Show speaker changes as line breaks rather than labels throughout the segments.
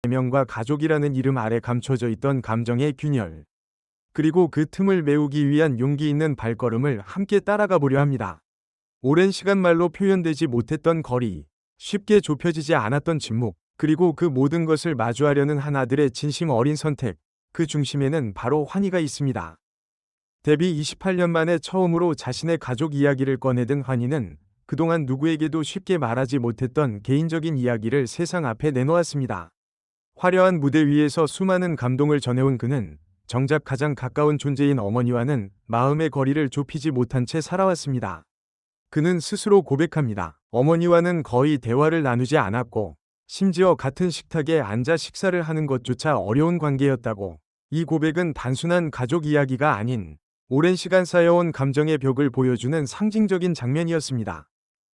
애명과 가족이라는 이름 아래 감춰져 있던 감정의 균열. 그리고 그 틈을 메우기 위한 용기 있는 발걸음을 함께 따라가 보려 합니다. 오랜 시간 말로 표현되지 못했던 거리, 쉽게 좁혀지지 않았던 침묵, 그리고 그 모든 것을 마주하려는 한 아들의 진심 어린 선택, 그 중심에는 바로 환희가 있습니다. 데뷔 28년 만에 처음으로 자신의 가족 이야기를 꺼내든 환희는 그동안 누구에게도 쉽게 말하지 못했던 개인적인 이야기를 세상 앞에 내놓았습니다. 화려한 무대 위에서 수많은 감동을 전해온 그는 정작 가장 가까운 존재인 어머니와는 마음의 거리를 좁히지 못한 채 살아왔습니다. 그는 스스로 고백합니다. 어머니와는 거의 대화를 나누지 않았고, 심지어 같은 식탁에 앉아 식사를 하는 것조차 어려운 관계였다고. 이 고백은 단순한 가족 이야기가 아닌 오랜 시간 쌓여온 감정의 벽을 보여주는 상징적인 장면이었습니다.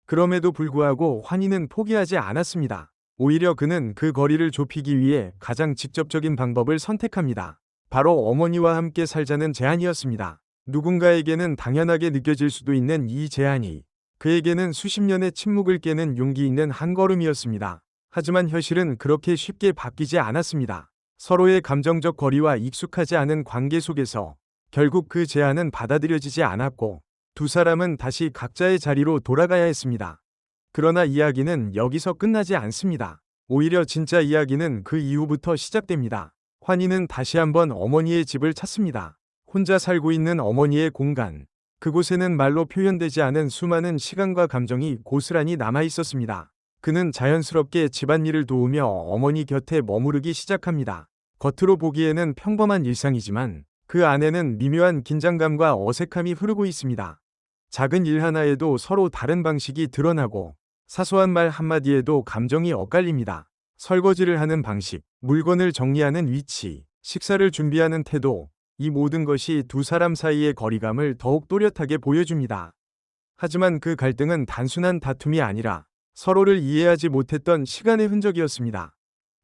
그럼에도 불구하고 환희는 포기하지 않았습니다. 오히려 그는 그 거리를 좁히기 위해 가장 직접적인 방법을 선택합니다. 바로 어머니와 함께 살자는 제안이었습니다. 누군가에게는 당연하게 느껴질 수도 있는 이 제안이 그에게는 수십 년의 침묵을 깨는 용기 있는 한 걸음이었습니다. 하지만 현실은 그렇게 쉽게 바뀌지 않았습니다. 서로의 감정적 거리와 익숙하지 않은 관계 속에서 결국 그 제안은 받아들여지지 않았고 두 사람은 다시 각자의 자리로 돌아가야 했습니다. 그러나 이야기는 여기서 끝나지 않습니다. 오히려 진짜 이야기는 그 이후부터 시작됩니다. 환희는 다시 한번 어머니의 집을 찾습니다. 혼자 살고 있는 어머니의 공간. 그곳에는 말로 표현되지 않은 수많은 시간과 감정이 고스란히 남아 있었습니다. 그는 자연스럽게 집안일을 도우며 어머니 곁에 머무르기 시작합니다. 겉으로 보기에는 평범한 일상이지만 그 안에는 미묘한 긴장감과 어색함이 흐르고 있습니다. 작은 일 하나에도 서로 다른 방식이 드러나고 사소한 말 한마디에도 감정이 엇갈립니다. 설거지를 하는 방식, 물건을 정리하는 위치, 식사를 준비하는 태도, 이 모든 것이 두 사람 사이의 거리감을 더욱 또렷하게 보여줍니다. 하지만 그 갈등은 단순한 다툼이 아니라 서로를 이해하지 못했던 시간의 흔적이었습니다.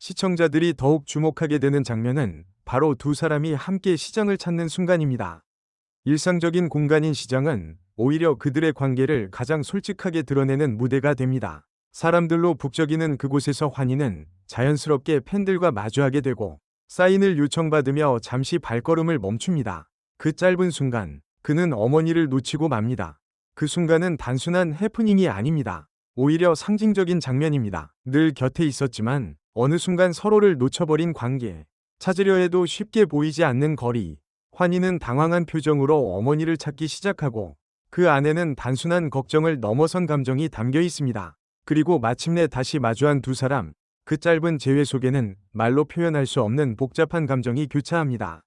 시청자들이 더욱 주목하게 되는 장면은 바로 두 사람이 함께 시장을 찾는 순간입니다. 일상적인 공간인 시장은 오히려 그들의 관계를 가장 솔직하게 드러내는 무대가 됩니다. 사람들로 북적이는 그곳에서 환희는 자연스럽게 팬들과 마주하게 되고 사인을 요청받으며 잠시 발걸음을 멈춥니다. 그 짧은 순간 그는 어머니를 놓치고 맙니다. 그 순간은 단순한 해프닝이 아닙니다. 오히려 상징적인 장면입니다. 늘 곁에 있었지만 어느 순간 서로를 놓쳐버린 관계. 찾으려 해도 쉽게 보이지 않는 거리. 환희는 당황한 표정으로 어머니를 찾기 시작하고 그 안에는 단순한 걱정을 넘어선 감정이 담겨 있습니다. 그리고 마침내 다시 마주한 두 사람. 그 짧은 재회 속에는 말로 표현할 수 없는 복잡한 감정이 교차합니다.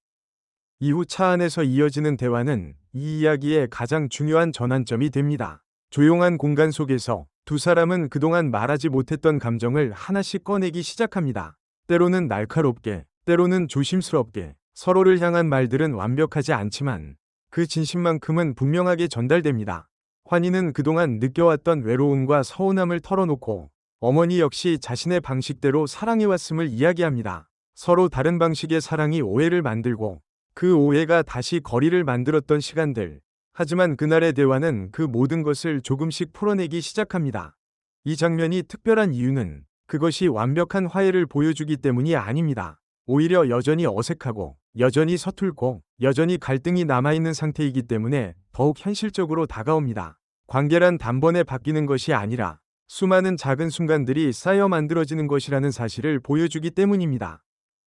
이후 차 안에서 이어지는 대화는 이 이야기의 가장 중요한 전환점이 됩니다. 조용한 공간 속에서 두 사람은 그동안 말하지 못했던 감정을 하나씩 꺼내기 시작합니다. 때로는 날카롭게, 때로는 조심스럽게. 서로를 향한 말들은 완벽하지 않지만 그 진심만큼은 분명하게 전달됩니다. 환희는 그동안 느껴왔던 외로움과 서운함을 털어놓고 어머니 역시 자신의 방식대로 사랑해왔음을 이야기합니다. 서로 다른 방식의 사랑이 오해를 만들고 그 오해가 다시 거리를 만들었던 시간들. 하지만 그날의 대화는 그 모든 것을 조금씩 풀어내기 시작합니다. 이 장면이 특별한 이유는 그것이 완벽한 화해를 보여주기 때문이 아닙니다. 오히려 여전히 어색하고 여전히 서툴고 여전히 갈등이 남아있는 상태이기 때문에 더욱 현실적으로 다가옵니다. 관계란 단번에 바뀌는 것이 아니라 수많은 작은 순간들이 쌓여 만들어지는 것이라는 사실을 보여주기 때문입니다.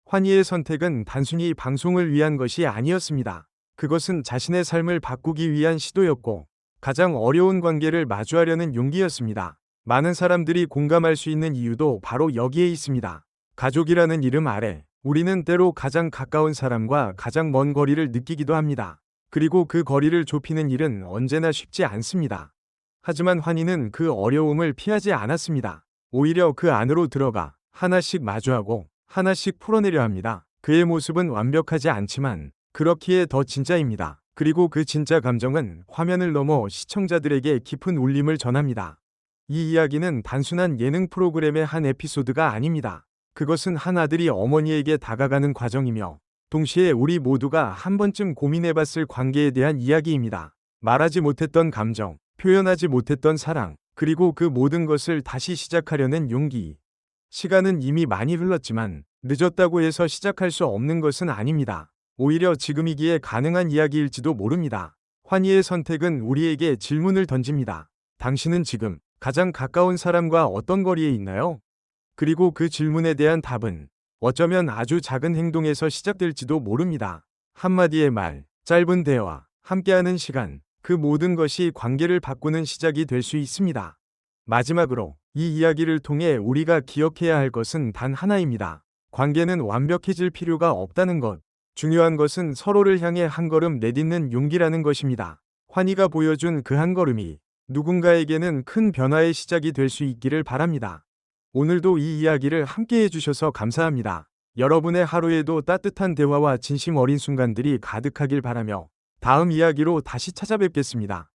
환희의 선택은 단순히 방송을 위한 것이 아니었습니다. 그것은 자신의 삶을 바꾸기 위한 시도였고 가장 어려운 관계를 마주하려는 용기였습니다. 많은 사람들이 공감할 수 있는 이유도 바로 여기에 있습니다. 가족이라는 이름 아래 우리는 때로 가장 가까운 사람과 가장 먼 거리를 느끼기도 합니다. 그리고 그 거리를 좁히는 일은 언제나 쉽지 않습니다. 하지만 환희는 그 어려움을 피하지 않았습니다. 오히려 그 안으로 들어가 하나씩 마주하고 하나씩 풀어내려 합니다. 그의 모습은 완벽하지 않지만 그렇기에 더 진짜입니다. 그리고 그 진짜 감정은 화면을 넘어 시청자들에게 깊은 울림을 전합니다. 이 이야기는 단순한 예능 프로그램의 한 에피소드가 아닙니다. 그것은 한 아들이 어머니에게 다가가는 과정이며 동시에 우리 모두가 한 번쯤 고민해봤을 관계에 대한 이야기입니다. 말하지 못했던 감정, 표현하지 못했던 사랑, 그리고 그 모든 것을 다시 시작하려는 용기. 시간은 이미 많이 흘렀지만 늦었다고 해서 시작할 수 없는 것은 아닙니다. 오히려 지금이기에 가능한 이야기일지도 모릅니다. 환희의 선택은 우리에게 질문을 던집니다. 당신은 지금 가장 가까운 사람과 어떤 거리에 있나요? 그리고 그 질문에 대한 답은 어쩌면 아주 작은 행동에서 시작될지도 모릅니다. 한마디의 말, 짧은 대화, 함께하는 시간, 그 모든 것이 관계를 바꾸는 시작이 될 수 있습니다. 마지막으로 이 이야기를 통해 우리가 기억해야 할 것은 단 하나입니다. 관계는 완벽해질 필요가 없다는 것. 중요한 것은 서로를 향해 한 걸음 내딛는 용기라는 것입니다. 환희가 보여준 그 한 걸음이 누군가에게는 큰 변화의 시작이 될 수 있기를 바랍니다. 오늘도 이 이야기를 함께 해주셔서 감사합니다. 여러분의 하루에도 따뜻한 대화와 진심 어린 순간들이 가득하길 바라며 다음 이야기로 다시 찾아뵙겠습니다.